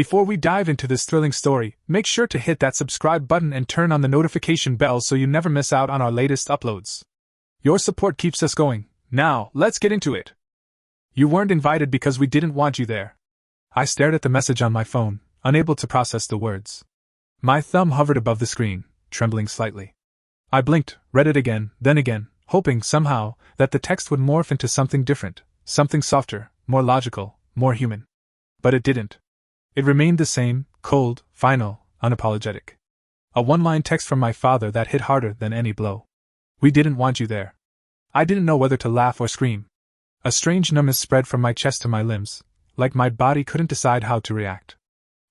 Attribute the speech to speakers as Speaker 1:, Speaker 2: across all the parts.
Speaker 1: Before we dive into this thrilling story, make sure to hit that subscribe button and turn on the notification bell so you never miss out on our latest uploads. Your support keeps us going. Now, let's get into it. You weren't invited because we didn't want you there. I stared at the message on my phone, unable to process the words. My thumb hovered above the screen, trembling slightly. I blinked, read it again, then again, hoping somehow that the text would morph into something different, something softer, more logical, more human. But it didn't. It remained the same, cold, final, unapologetic. A one-line text from my father that hit harder than any blow. We didn't want you there. I didn't know whether to laugh or scream. A strange numbness spread from my chest to my limbs, like my body couldn't decide how to react.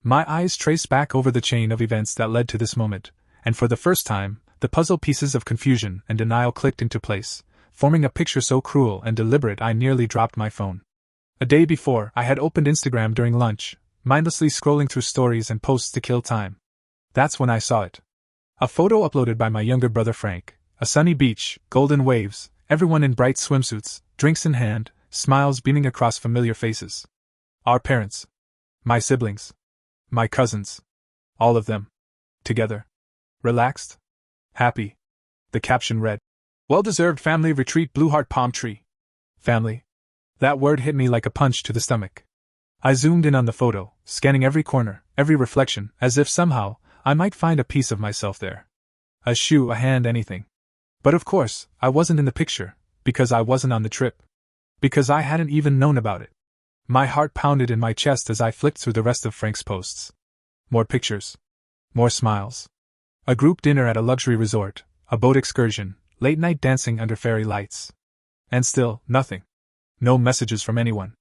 Speaker 1: My eyes traced back over the chain of events that led to this moment, and for the first time, the puzzle pieces of confusion and denial clicked into place, forming a picture so cruel and deliberate I nearly dropped my phone. A day before, I had opened Instagram during lunch, mindlessly scrolling through stories and posts to kill time. That's when I saw it. A photo uploaded by my younger brother Frank, a sunny beach, golden waves, everyone in bright swimsuits, drinks in hand, smiles beaming across familiar faces. Our parents. My siblings. My cousins. All of them. Together. Relaxed. Happy. The caption read, "Well-deserved family retreat, Blue Heart Palm Tree." Family. That word hit me like a punch to the stomach. I zoomed in on the photo, scanning every corner, every reflection, as if somehow I might find a piece of myself there. A shoe, a hand, anything. But of course, I wasn't in the picture, because I wasn't on the trip. Because I hadn't even known about it. My heart pounded in my chest as I flicked through the rest of Frank's posts. More pictures. More smiles. A group dinner at a luxury resort, a boat excursion, late-night dancing under fairy lights. And still, nothing. No messages from anyone.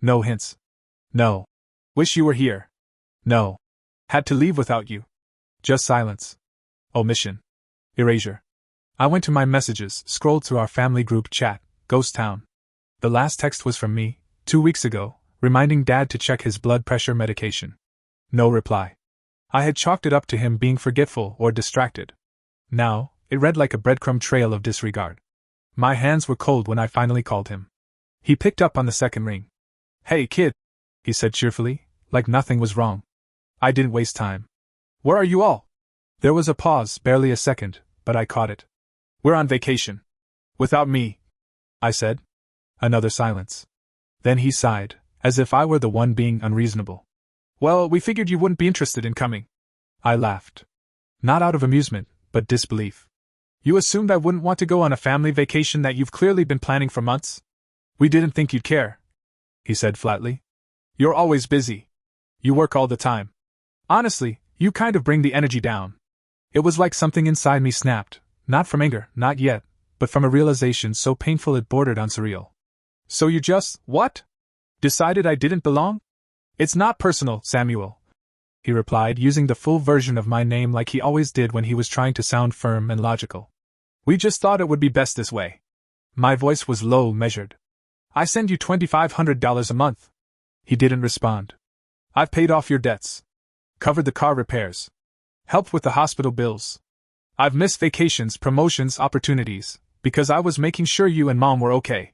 Speaker 1: No hints. No. Wish you were here. No. Had to leave without you. Just silence. Omission. Erasure. I went to my messages, scrolled through our family group chat, Ghost Town. The last text was from me, 2 weeks ago, reminding Dad to check his blood pressure medication. No reply. I had chalked it up to him being forgetful or distracted. Now, it read like a breadcrumb trail of disregard. My hands were cold when I finally called him. He picked up on the second ring. "Hey, kid," he said cheerfully, like nothing was wrong. I didn't waste time. "Where are you all?" There was a pause, barely a second, but I caught it. "We're on vacation." "Without me," I said. Another silence. Then he sighed, as if I were the one being unreasonable. "Well, we figured you wouldn't be interested in coming." I laughed. Not out of amusement, but disbelief. "You assumed I wouldn't want to go on a family vacation that you've clearly been planning for months?" "We didn't think you'd care," he said flatly. "You're always busy. You work all the time. Honestly, you kind of bring the energy down." It was like something inside me snapped, not from anger, not yet, but from a realization so painful it bordered on surreal. "So you just, what? Decided I didn't belong?" "It's not personal, Samuel," he replied, using the full version of my name like he always did when he was trying to sound firm and logical. "We just thought it would be best this way." My voice was low, measured. "I send you $2,500 a month." He didn't respond. "I've paid off your debts. Covered the car repairs. Helped with the hospital bills. I've missed vacations, promotions, opportunities, because I was making sure you and Mom were okay.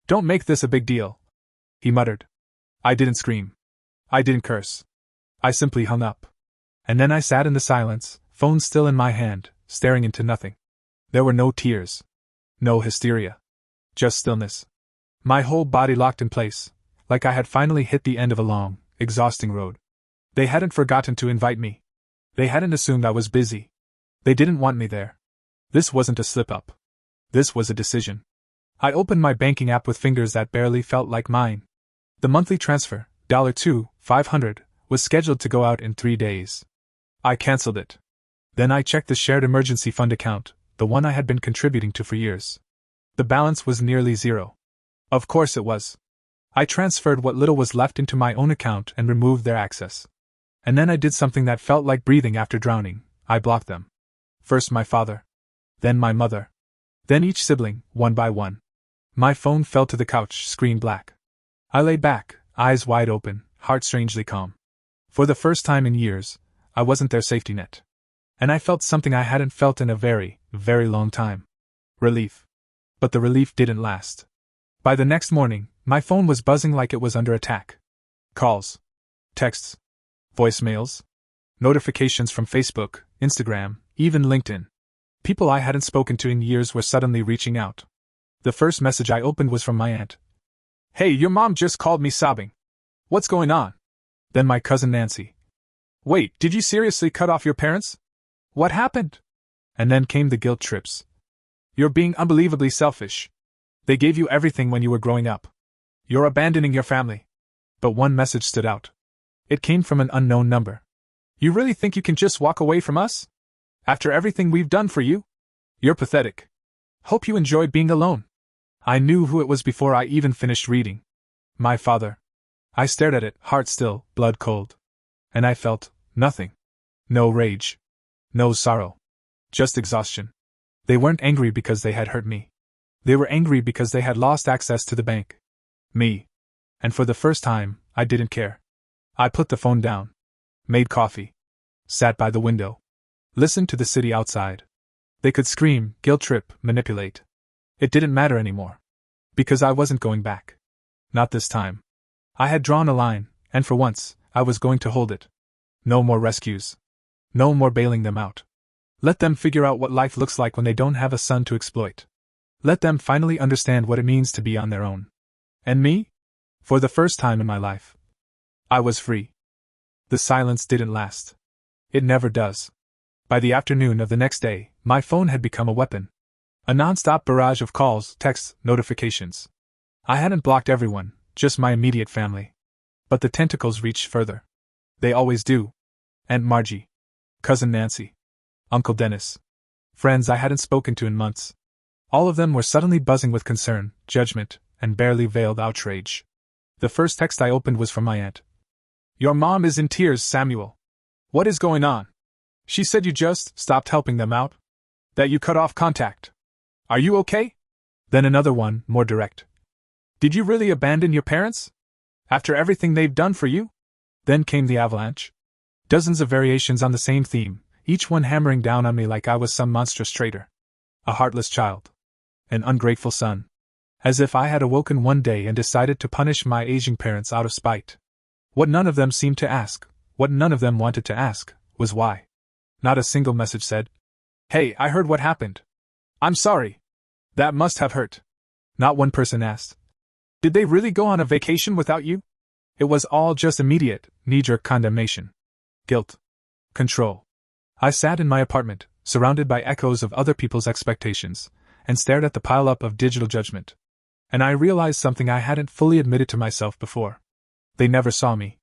Speaker 1: Don't make this a big deal," he muttered. I didn't scream. I didn't curse. I simply hung up. And then I sat in the silence, phone still in my hand, staring into nothing. There were no tears. No hysteria. Just stillness. My whole body locked in place, like I had finally hit the end of a long, exhausting road. They hadn't forgotten to invite me. They hadn't assumed I was busy. They didn't want me there. This wasn't a slip-up. This was a decision. I opened my banking app with fingers that barely felt like mine. The monthly transfer, $2,500, was scheduled to go out in 3 days. I canceled it. Then I checked the shared emergency fund account, the one I had been contributing to for years. The balance was nearly zero. Of course it was. I transferred what little was left into my own account and removed their access. And then I did something that felt like breathing after drowning. I blocked them. First my father. Then my mother. Then each sibling, one by one. My phone fell to the couch, screen black. I lay back, eyes wide open, heart strangely calm. For the first time in years, I wasn't their safety net. And I felt something I hadn't felt in a very, very long time. Relief. But the relief didn't last. By the next morning, my phone was buzzing like it was under attack. Calls. Texts. Voicemails, notifications from Facebook, Instagram, even LinkedIn. People I hadn't spoken to in years were suddenly reaching out. The first message I opened was from my aunt. "Hey, your mom just called me sobbing. What's going on?" Then my cousin Nancy. "Wait, did you seriously cut off your parents? What happened?" And then came the guilt trips. "You're being unbelievably selfish. They gave you everything when you were growing up. You're abandoning your family." But one message stood out. It came from an unknown number. "You really think you can just walk away from us? After everything we've done for you? You're pathetic. Hope you enjoy being alone." I knew who it was before I even finished reading. My father. I stared at it, heart still, blood cold. And I felt nothing. No rage. No sorrow. Just exhaustion. They weren't angry because they had hurt me. They were angry because they had lost access to the bank. Me. And for the first time, I didn't care. I put the phone down. Made coffee. Sat by the window. Listened to the city outside. They could scream, guilt trip, manipulate. It didn't matter anymore. Because I wasn't going back. Not this time. I had drawn a line, and for once, I was going to hold it. No more rescues. No more bailing them out. Let them figure out what life looks like when they don't have a son to exploit. Let them finally understand what it means to be on their own. And me? For the first time in my life, I was free. The silence didn't last. It never does. By the afternoon of the next day, my phone had become a weapon. A non-stop barrage of calls, texts, notifications. I hadn't blocked everyone, just my immediate family. But the tentacles reached further. They always do. Aunt Margie. Cousin Nancy. Uncle Dennis. Friends I hadn't spoken to in months. All of them were suddenly buzzing with concern, judgment, and barely veiled outrage. The first text I opened was from my aunt. "Your mom is in tears, Samuel. What is going on? She said you just stopped helping them out? That you cut off contact. Are you okay?" Then another one, more direct. "Did you really abandon your parents? After everything they've done for you?" Then came the avalanche. Dozens of variations on the same theme, each one hammering down on me like I was some monstrous traitor. A heartless child. An ungrateful son. As if I had awoken one day and decided to punish my aging parents out of spite. What none of them seemed to ask, what none of them wanted to ask, was why. Not a single message said, "Hey, I heard what happened. I'm sorry. That must have hurt." Not one person asked, "Did they really go on a vacation without you?" It was all just immediate, knee-jerk condemnation. Guilt. Control. I sat in my apartment, surrounded by echoes of other people's expectations, and stared at the pile-up of digital judgment. And I realized something I hadn't fully admitted to myself before. They never saw me.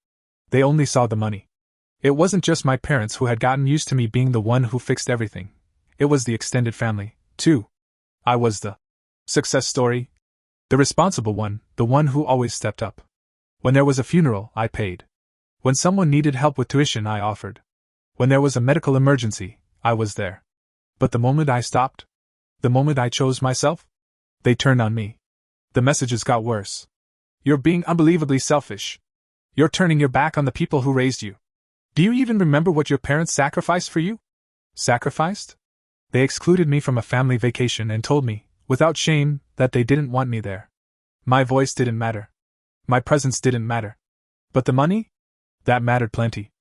Speaker 1: They only saw the money. It wasn't just my parents who had gotten used to me being the one who fixed everything. It was the extended family, too. I was the success story. The responsible one, the one who always stepped up. When there was a funeral, I paid. When someone needed help with tuition, I offered. When there was a medical emergency, I was there. But the moment I stopped, the moment I chose myself, they turned on me. The messages got worse. "You're being unbelievably selfish. You're turning your back on the people who raised you. Do you even remember what your parents sacrificed for you?" Sacrificed? They excluded me from a family vacation and told me, without shame, that they didn't want me there. My voice didn't matter. My presence didn't matter. But the money? That mattered plenty.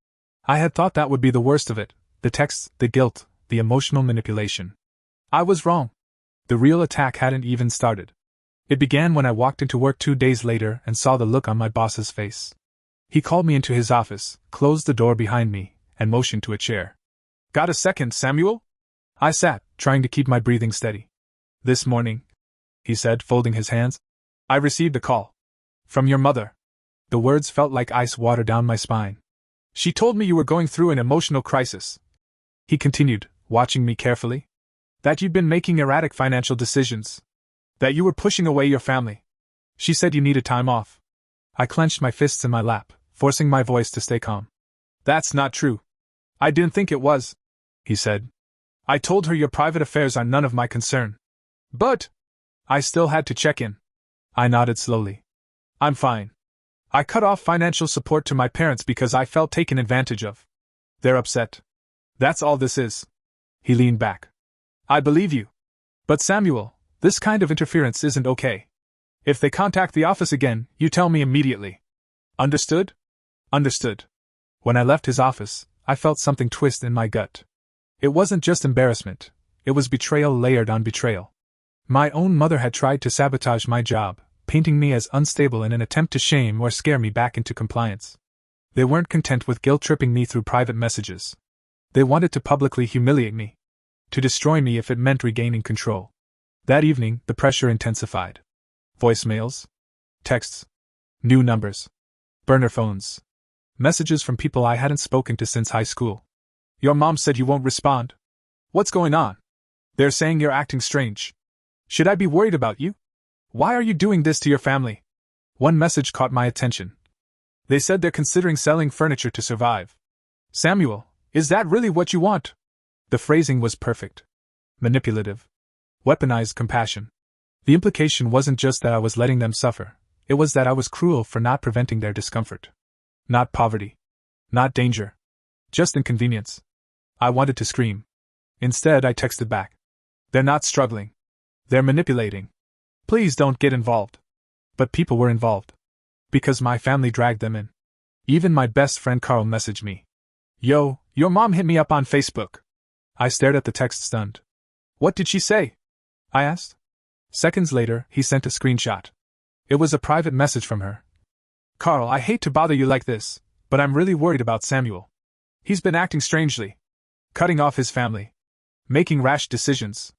Speaker 1: I had thought that would be the worst of it, the texts, the guilt, the emotional manipulation. I was wrong. The real attack hadn't even started. It began when I walked into work 2 days later and saw the look on my boss's face. He called me into his office, closed the door behind me, and motioned to a chair. "Got a second, Samuel?" I sat, trying to keep my breathing steady. "This morning," he said, folding his hands, "I received a call. From your mother." The words felt like ice water down my spine. "She told me you were going through an emotional crisis." He continued, watching me carefully. "That you'd been making erratic financial decisions. That you were pushing away your family. She said you needed time off." I clenched my fists in my lap, forcing my voice to stay calm. "That's not true. I didn't think it was," he said. "I told her your private affairs are none of my concern. But I still had to check in." I nodded slowly. "I'm fine. I cut off financial support to my parents because I felt taken advantage of. They're upset. That's all this is." He leaned back. "I believe you. But Samuel, this kind of interference isn't okay. If they contact the office again, you tell me immediately. Understood?" "Understood." When I left his office, I felt something twist in my gut. It wasn't just embarrassment, it was betrayal layered on betrayal. My own mother had tried to sabotage my job, painting me as unstable in an attempt to shame or scare me back into compliance. They weren't content with guilt-tripping me through private messages. They wanted to publicly humiliate me. To destroy me if it meant regaining control. That evening, the pressure intensified. Voicemails, texts, new numbers, burner phones, messages from people I hadn't spoken to since high school. Your mom said you won't respond. What's going on? They're saying you're acting strange. Should I be worried about you? Why are you doing this to your family? One message caught my attention. They said they're considering selling furniture to survive. Samuel, is that really what you want? The phrasing was perfect. Manipulative. Weaponized compassion. The implication wasn't just that I was letting them suffer, it was that I was cruel for not preventing their discomfort. Not poverty. Not danger. Just inconvenience. I wanted to scream. Instead, I texted back. They're not struggling. They're manipulating. Please don't get involved. But people were involved. Because my family dragged them in. Even my best friend Carl messaged me. Yo, your mom hit me up on Facebook. I stared at the text stunned. What did she say? I asked. Seconds later, he sent a screenshot. It was a private message from her. Carl, I hate to bother you like this, but I'm really worried about Samuel. He's been acting strangely. Cutting off his family. Making rash decisions.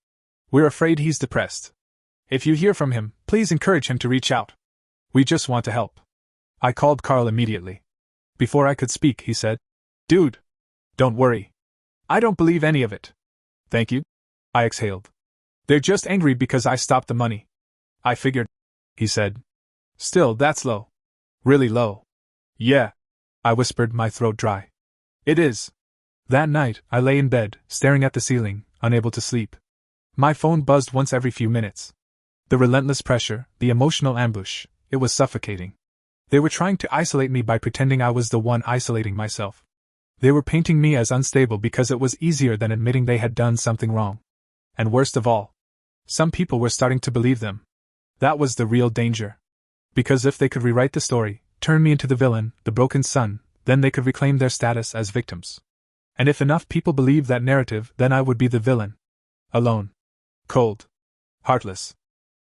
Speaker 1: We're afraid he's depressed. If you hear from him, please encourage him to reach out. We just want to help. I called Carl immediately. Before I could speak, he said, Dude, don't worry. I don't believe any of it. Thank you. I exhaled. They're just angry because I stopped the money. I figured, he said. Still, that's low. Really low. Yeah. I whispered, my throat dry. It is. That night, I lay in bed, staring at the ceiling, unable to sleep. My phone buzzed once every few minutes. The relentless pressure, the emotional ambush, it was suffocating. They were trying to isolate me by pretending I was the one isolating myself. They were painting me as unstable because it was easier than admitting they had done something wrong. And worst of all, some people were starting to believe them. That was the real danger. Because if they could rewrite the story, turn me into the villain, the broken son, then they could reclaim their status as victims. And if enough people believed that narrative, then I would be the villain. Alone. Cold. Heartless.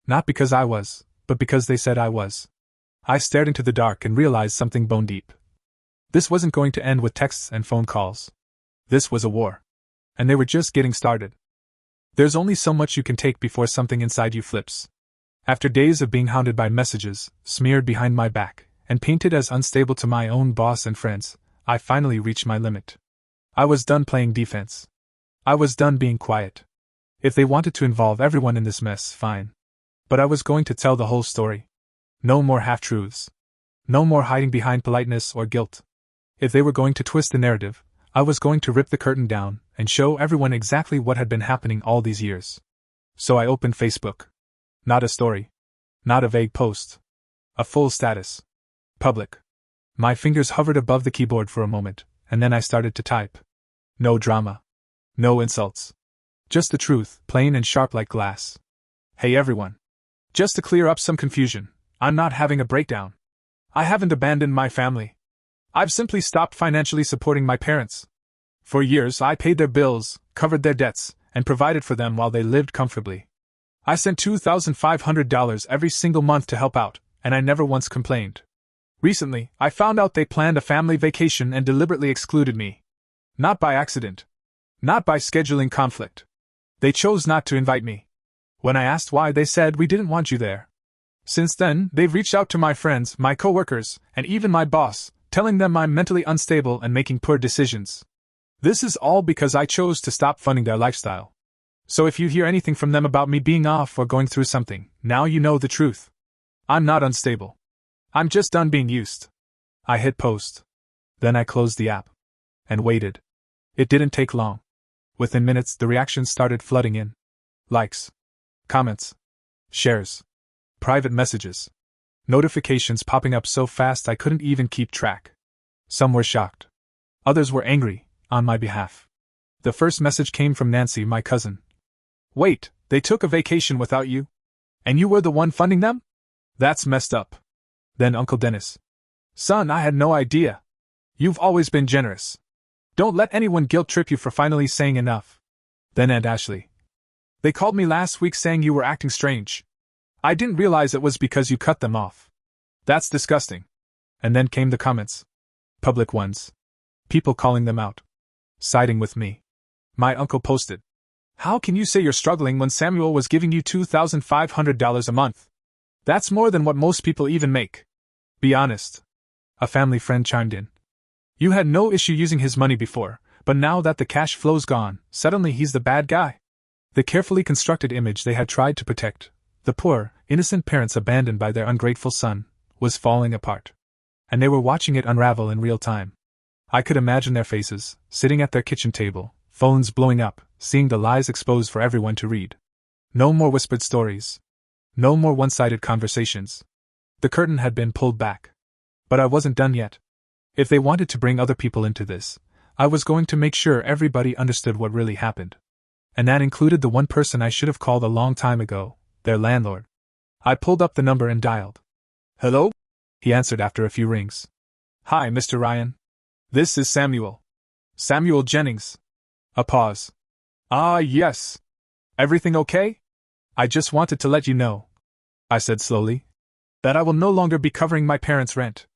Speaker 1: Not because I was, but because they said I was. I stared into the dark and realized something bone deep. This wasn't going to end with texts and phone calls. This was a war. And they were just getting started. There's only so much you can take before something inside you flips. After days of being hounded by messages, smeared behind my back, and painted as unstable to my own boss and friends, I finally reached my limit. I was done playing defense. I was done being quiet. If they wanted to involve everyone in this mess, fine. But I was going to tell the whole story. No more half-truths. No more hiding behind politeness or guilt. If they were going to twist the narrative, I was going to rip the curtain down and show everyone exactly what had been happening all these years. So I opened Facebook. Not a story. Not a vague post. A full status. Public. My fingers hovered above the keyboard for a moment, and then I started to type. No drama. No insults. Just the truth, plain and sharp like glass. Hey everyone. Just to clear up some confusion, I'm not having a breakdown. I haven't abandoned my family. I've simply stopped financially supporting my parents. For years I paid their bills, covered their debts, and provided for them while they lived comfortably. I sent $2,500 every single month to help out, and I never once complained. Recently, I found out they planned a family vacation and deliberately excluded me. Not by accident. Not by scheduling conflict. They chose not to invite me. When I asked why, they said, we didn't want you there. Since then, they've reached out to my friends, my coworkers, and even my boss, telling them I'm mentally unstable and making poor decisions. This is all because I chose to stop funding their lifestyle. So if you hear anything from them about me being off or going through something, now you know the truth. I'm not unstable. I'm just done being used. I hit post. Then I closed the app. And waited. It didn't take long. Within minutes, the reactions started flooding in. Likes. Comments. Shares. Private messages. Notifications popping up so fast I couldn't even keep track. Some were shocked. Others were angry, on my behalf. The first message came from Nancy, my cousin. Wait, they took a vacation without you? And you were the one funding them? That's messed up. Then Uncle Dennis. Son, I had no idea. You've always been generous. Don't let anyone guilt trip you for finally saying enough. Then Aunt Ashley. They called me last week saying you were acting strange. I didn't realize it was because you cut them off. That's disgusting. And then came the comments. Public ones. People calling them out. Siding with me. My uncle posted. How can you say you're struggling when Samuel was giving you $2,500 a month? That's more than what most people even make. Be honest. A family friend chimed in. You had no issue using his money before, but now that the cash flow's gone, suddenly he's the bad guy. The carefully constructed image they had tried to protect, the poor, innocent parents abandoned by their ungrateful son, was falling apart. And they were watching it unravel in real time. I could imagine their faces, sitting at their kitchen table, phones blowing up, seeing the lies exposed for everyone to read. No more whispered stories. No more one-sided conversations. The curtain had been pulled back. But I wasn't done yet. If they wanted to bring other people into this, I was going to make sure everybody understood what really happened. And that included the one person I should have called a long time ago, their landlord. I pulled up the number and dialed. Hello? He answered after a few rings. Hi, Mr. Ryan. This is Samuel. Samuel Jennings. A pause. Ah, yes. Everything okay? I just wanted to let you know, I said slowly, that I will no longer be covering my parents' rent.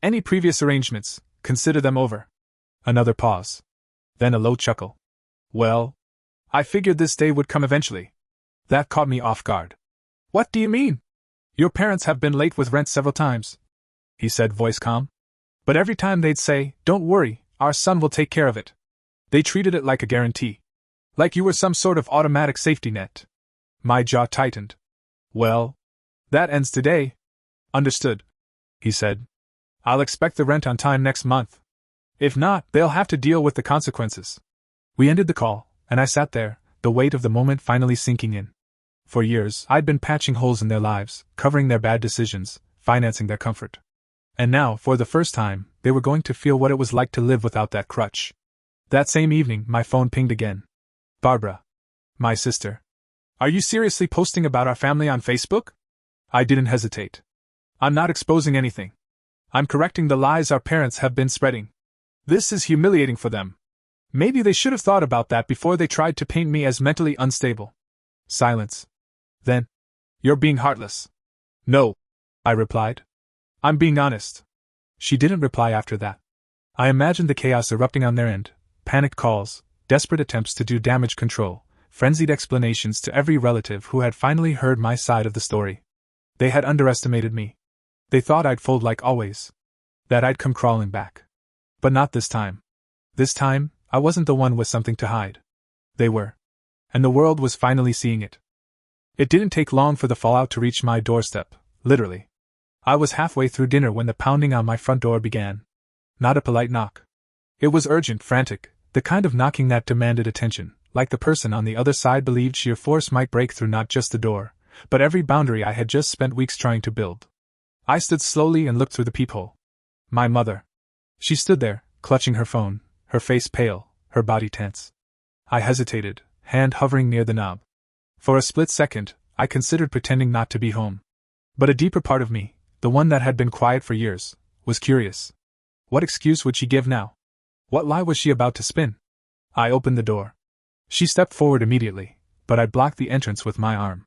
Speaker 1: Any previous arrangements, consider them over. Another pause. Then a low chuckle. Well, I figured this day would come eventually. That caught me off guard. What do you mean? Your parents have been late with rent several times, he said, voice calm. But every time they'd say, don't worry, our son will take care of it. They treated it like a guarantee. Like you were some sort of automatic safety net. My jaw tightened. Well, that ends today. Understood, he said. I'll expect the rent on time next month. If not, they'll have to deal with the consequences. We ended the call, and I sat there, the weight of the moment finally sinking in. For years, I'd been patching holes in their lives, covering their bad decisions, financing their comfort. And now, for the first time, they were going to feel what it was like to live without that crutch. That same evening, my phone pinged again. Barbara. My sister. Are you seriously posting about our family on Facebook? I didn't hesitate. I'm not exposing anything. I'm correcting the lies our parents have been spreading. This is humiliating for them. Maybe they should have thought about that before they tried to paint me as mentally unstable. Silence. Then, you're being heartless. No, I replied. I'm being honest. She didn't reply after that. I imagined the chaos erupting on their end, panicked calls, desperate attempts to do damage control, frenzied explanations to every relative who had finally heard my side of the story. They had underestimated me. They thought I'd fold like always. That I'd come crawling back. But not this time. This time, I wasn't the one with something to hide. They were. And the world was finally seeing it. It didn't take long for the fallout to reach my doorstep, literally. I was halfway through dinner when the pounding on my front door began. Not a polite knock. It was urgent, frantic, the kind of knocking that demanded attention, like the person on the other side believed sheer force might break through not just the door, but every boundary I had just spent weeks trying to build. I stood slowly and looked through the peephole. My mother. She stood there, clutching her phone, her face pale, her body tense. I hesitated, hand hovering near the knob. For a split second, I considered pretending not to be home. But a deeper part of me, the one that had been quiet for years, was curious. What excuse would she give now? What lie was she about to spin? I opened the door. She stepped forward immediately, but I blocked the entrance with my arm.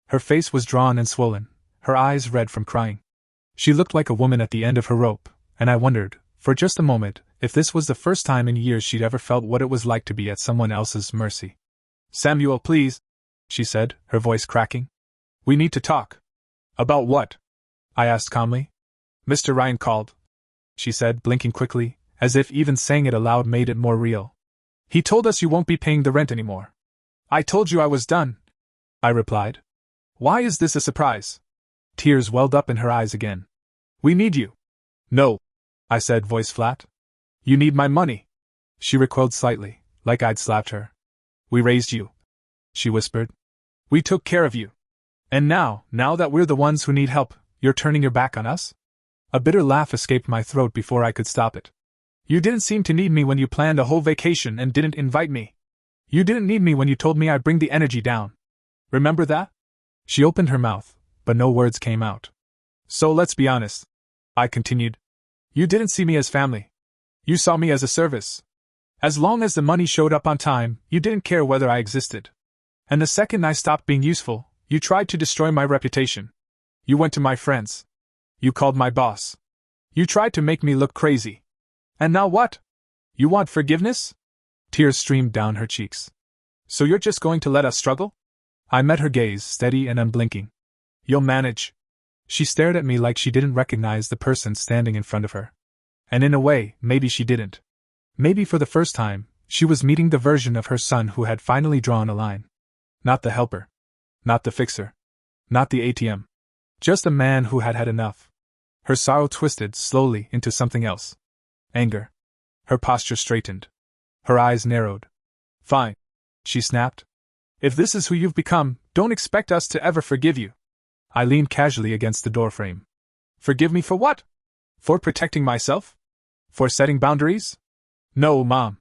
Speaker 1: Her face was drawn and swollen, her eyes red from crying. She looked like a woman at the end of her rope, and I wondered, for just a moment, if this was the first time in years she'd ever felt what it was like to be at someone else's mercy. Samuel, please, she said, her voice cracking. We need to talk. About what? I asked calmly. Mr. Ryan called, she said, blinking quickly, as if even saying it aloud made it more real. He told us you won't be paying the rent anymore. I told you I was done, I replied. Why is this a surprise? Tears welled up in her eyes again. We need you. No, I said, voice flat. You need my money. She recoiled slightly, like I'd slapped her. We raised you, she whispered. We took care of you. And now that we're the ones who need help, you're turning your back on us? A bitter laugh escaped my throat before I could stop it. You didn't seem to need me when you planned a whole vacation and didn't invite me. You didn't need me when you told me I'd bring the energy down. Remember that? She opened her mouth, but no words came out. So let's be honest, I continued. You didn't see me as family. You saw me as a service. As long as the money showed up on time, you didn't care whether I existed. And the second I stopped being useful, you tried to destroy my reputation. You went to my friends. You called my boss. You tried to make me look crazy. And now what? You want forgiveness? Tears streamed down her cheeks. So you're just going to let us struggle? I met her gaze, steady and unblinking. You'll manage. She stared at me like she didn't recognize the person standing in front of her. And in a way, maybe she didn't. Maybe for the first time, she was meeting the version of her son who had finally drawn a line. Not the helper. Not the fixer. Not the ATM. Just a man who had had enough. Her sorrow twisted slowly into something else. Anger. Her posture straightened. Her eyes narrowed. Fine, she snapped. If this is who you've become, don't expect us to ever forgive you. I leaned casually against the doorframe. Forgive me for what? For protecting myself? For setting boundaries? No, Mom.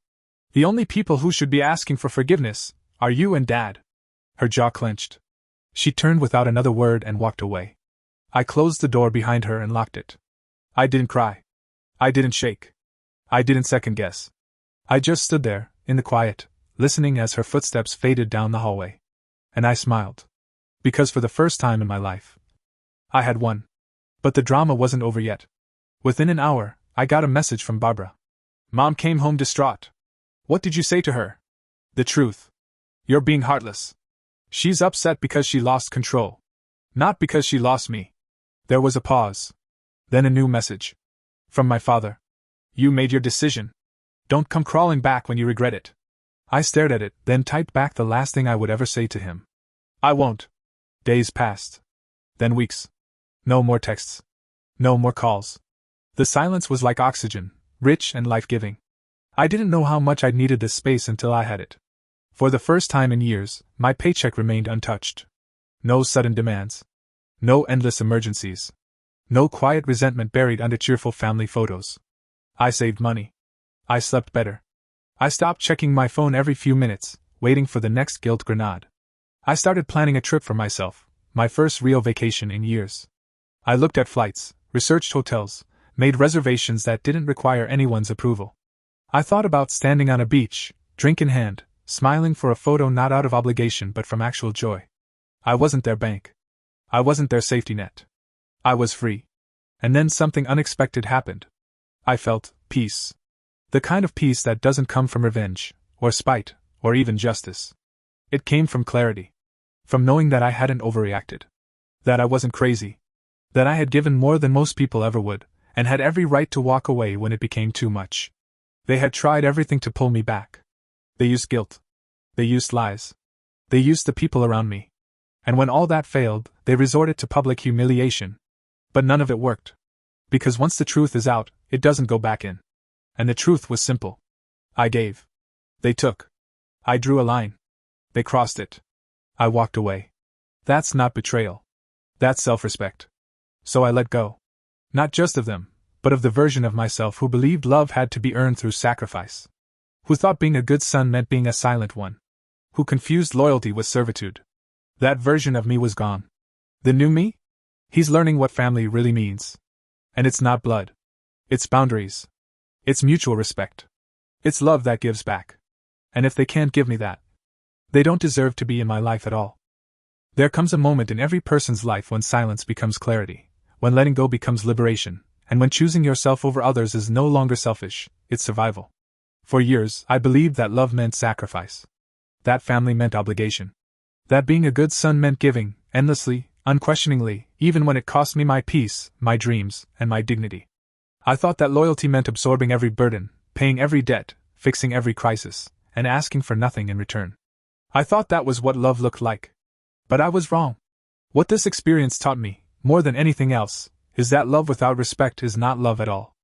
Speaker 1: The only people who should be asking for forgiveness are you and Dad. Her jaw clenched. She turned without another word and walked away. I closed the door behind her and locked it. I didn't cry. I didn't shake. I didn't second guess. I just stood there, in the quiet, listening as her footsteps faded down the hallway. And I smiled. Because for the first time in my life, I had won. But the drama wasn't over yet. Within an hour, I got a message from Barbara. Mom came home distraught. What did you say to her? The truth. You're being heartless. She's upset because she lost control. Not because she lost me. There was a pause. Then a new message. From my father. You made your decision. Don't come crawling back when you regret it. I stared at it, then typed back the last thing I would ever say to him. I won't. Days passed. Then weeks. No more texts. No more calls. The silence was like oxygen, rich and life-giving. I didn't know how much I'd needed this space until I had it. For the first time in years, my paycheck remained untouched. No sudden demands. No endless emergencies. No quiet resentment buried under cheerful family photos. I saved money. I slept better. I stopped checking my phone every few minutes, waiting for the next guilt grenade. I started planning a trip for myself, my first real vacation in years. I looked at flights, researched hotels, made reservations that didn't require anyone's approval. I thought about standing on a beach, drink in hand, smiling for a photo not out of obligation but from actual joy. I wasn't their bank. I wasn't their safety net. I was free. And then something unexpected happened. I felt peace. The kind of peace that doesn't come from revenge, or spite, or even justice. It came from clarity. From knowing that I hadn't overreacted. That I wasn't crazy. That I had given more than most people ever would, and had every right to walk away when it became too much. They had tried everything to pull me back. They used guilt. They used lies. They used the people around me. And when all that failed, they resorted to public humiliation. But none of it worked. Because once the truth is out, it doesn't go back in. And the truth was simple. I gave. They took. I drew a line. They crossed it. I walked away. That's not betrayal. That's self-respect. So I let go. Not just of them, but of the version of myself who believed love had to be earned through sacrifice. Who thought being a good son meant being a silent one. Who confused loyalty with servitude. That version of me was gone. The new me? He's learning what family really means. And it's not blood. It's boundaries. It's mutual respect. It's love that gives back. And if they can't give me that, they don't deserve to be in my life at all. There comes a moment in every person's life when silence becomes clarity, when letting go becomes liberation, and when choosing yourself over others is no longer selfish, it's survival. For years, I believed that love meant sacrifice. That family meant obligation. That being a good son meant giving, endlessly, unquestioningly, even when it cost me my peace, my dreams, and my dignity. I thought that loyalty meant absorbing every burden, paying every debt, fixing every crisis, and asking for nothing in return. I thought that was what love looked like. But I was wrong. What this experience taught me, more than anything else, is that love without respect is not love at all.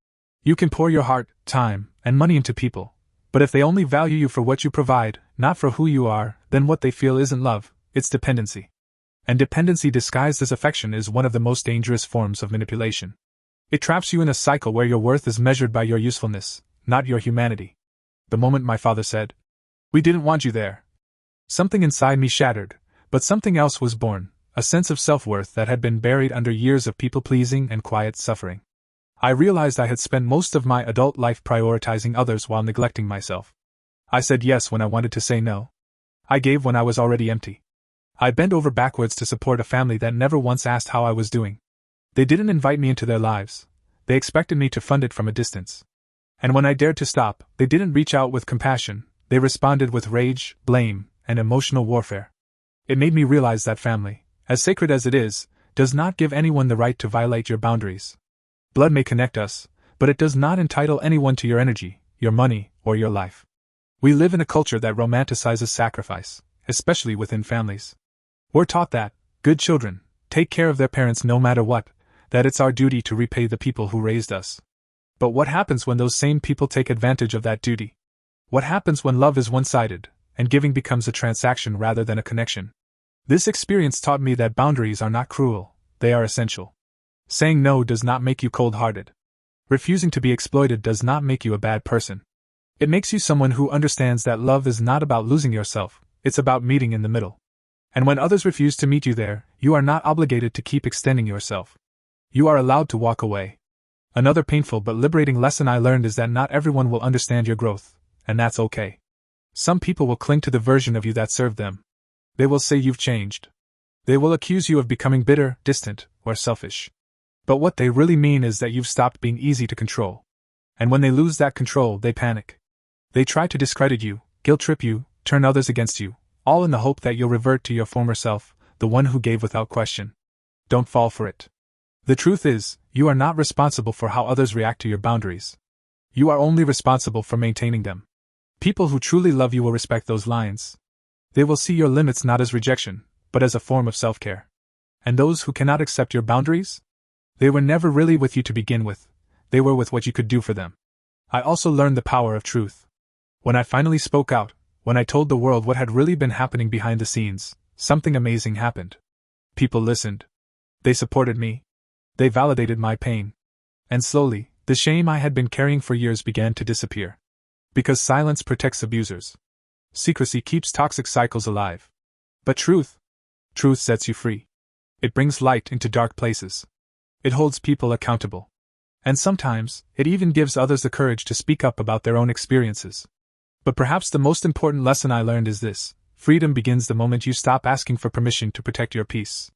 Speaker 1: You can pour your heart, time, and money into people, but if they only value you for what you provide, not for who you are, then what they feel isn't love, it's dependency. And dependency disguised as affection is one of the most dangerous forms of manipulation. It traps you in a cycle where your worth is measured by your usefulness, not your humanity. The moment my father said, "We didn't want you there," something inside me shattered, but something else was born, a sense of self-worth that had been buried under years of people-pleasing and quiet suffering. I realized I had spent most of my adult life prioritizing others while neglecting myself. I said yes when I wanted to say no. I gave when I was already empty. I bent over backwards to support a family that never once asked how I was doing. They didn't invite me into their lives. They expected me to fund it from a distance. And when I dared to stop, they didn't reach out with compassion. They responded with rage, blame, and emotional warfare. It made me realize that family, as sacred as it is, does not give anyone the right to violate your boundaries. Blood may connect us, but it does not entitle anyone to your energy, your money, or your life. We live in a culture that romanticizes sacrifice, especially within families. We're taught that, good children, take care of their parents no matter what, that it's our duty to repay the people who raised us. But what happens when those same people take advantage of that duty? What happens when love is one-sided, and giving becomes a transaction rather than a connection? This experience taught me that boundaries are not cruel, they are essential. Saying no does not make you cold-hearted. Refusing to be exploited does not make you a bad person. It makes you someone who understands that love is not about losing yourself, it's about meeting in the middle. And when others refuse to meet you there, you are not obligated to keep extending yourself. You are allowed to walk away. Another painful but liberating lesson I learned is that not everyone will understand your growth, and that's okay. Some people will cling to the version of you that served them. They will say you've changed. They will accuse you of becoming bitter, distant, or selfish. But what they really mean is that you've stopped being easy to control. And when they lose that control, they panic. They try to discredit you, guilt-trip you, turn others against you, all in the hope that you'll revert to your former self, the one who gave without question. Don't fall for it. The truth is, you are not responsible for how others react to your boundaries. You are only responsible for maintaining them. People who truly love you will respect those lines. They will see your limits not as rejection, but as a form of self-care. And those who cannot accept your boundaries? They were never really with you to begin with. They were with what you could do for them. I also learned the power of truth. When I finally spoke out, when I told the world what had really been happening behind the scenes, something amazing happened. People listened. They supported me. They validated my pain. And slowly, the shame I had been carrying for years began to disappear. Because silence protects abusers. Secrecy keeps toxic cycles alive. But truth sets you free. It brings light into dark places. It holds people accountable. And sometimes, it even gives others the courage to speak up about their own experiences. But perhaps the most important lesson I learned is this: freedom begins the moment you stop asking for permission to protect your peace.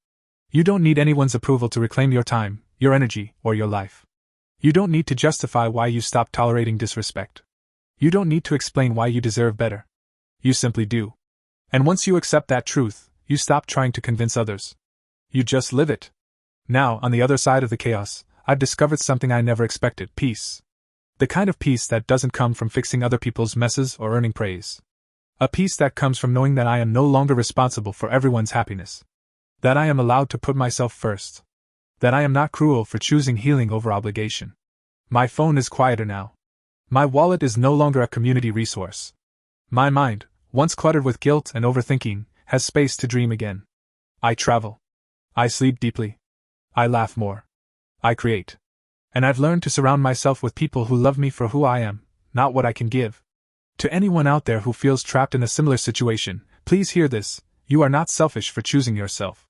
Speaker 1: You don't need anyone's approval to reclaim your time, your energy, or your life. You don't need to justify why you stopped tolerating disrespect. You don't need to explain why you deserve better. You simply do. And once you accept that truth, you stop trying to convince others. You just live it. Now, on the other side of the chaos, I've discovered something I never expected: peace. The kind of peace that doesn't come from fixing other people's messes or earning praise. A peace that comes from knowing that I am no longer responsible for everyone's happiness. That I am allowed to put myself first. That I am not cruel for choosing healing over obligation. My phone is quieter now. My wallet is no longer a community resource. My mind, once cluttered with guilt and overthinking, has space to dream again. I travel. I sleep deeply. I laugh more. I create. And I've learned to surround myself with people who love me for who I am, not what I can give. To anyone out there who feels trapped in a similar situation, please hear this: you are not selfish for choosing yourself.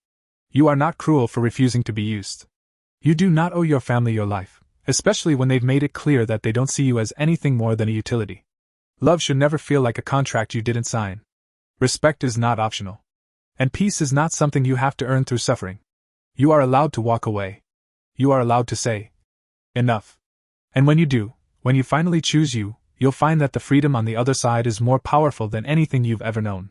Speaker 1: You are not cruel for refusing to be used. You do not owe your family your life, especially when they've made it clear that they don't see you as anything more than a utility. Love should never feel like a contract you didn't sign. Respect is not optional. And peace is not something you have to earn through suffering. You are allowed to walk away. You are allowed to say, enough. And when you do, when you finally choose you, you'll find that the freedom on the other side is more powerful than anything you've ever known.